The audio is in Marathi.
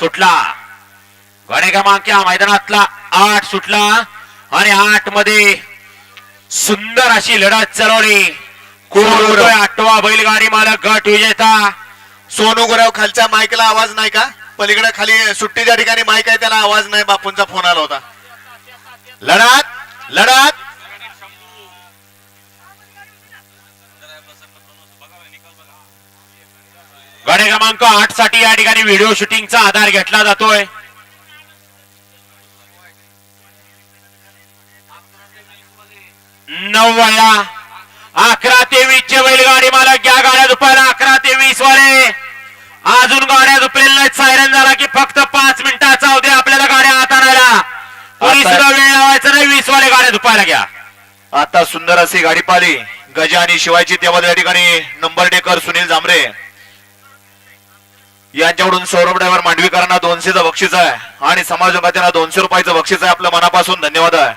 सुटला. गाडी क्रमांक या मैदानातला 8 सुटला आणि 8 मध्ये सुंदर अशी लढत चालवली. कोण होतोय 8वा बैलगाडी मालक गट विजेता. सोनू गुराव खालच्या माईकला आवाज नाही का? पलीकडे खाली सुट्टीच्या ठिकाणी माईक आहे त्याला आवाज नाही. बापूंचा फोन आला होता. लढत लढत गाडी क्रमांक 8 साठी या ठिकाणी व्हिडिओ शूटिंगचा आधार घेतला जातोय. नवव्या 11 ते 20 चे बैलगाडी मालक या गाड्या दुपारला 11 ते 20 वाले. अजून गाड्या दुपेल सायरन झाला की फक्त 5 मिनिटाचा अवधी आपल्याला गाड्या हात आणायला. कोणी सुद्धा वेळ लावायचा नाही. 20 वाले गाड्या दुपारला घ्या. आता सुंदर अशी गाडी पाहिली गजा आणि शिवायची. तेव्हा या ठिकाणी नंबर टेकर सुनील जांभरे यांच्याकडून सौरभ ड्रायव्हर मांडवीकरांना 200चं बक्षीस आहे आणि समाज त्यांना 200 रुपयाचं बक्षीस आहे. आपल्या मनापासून धन्यवाद आहे.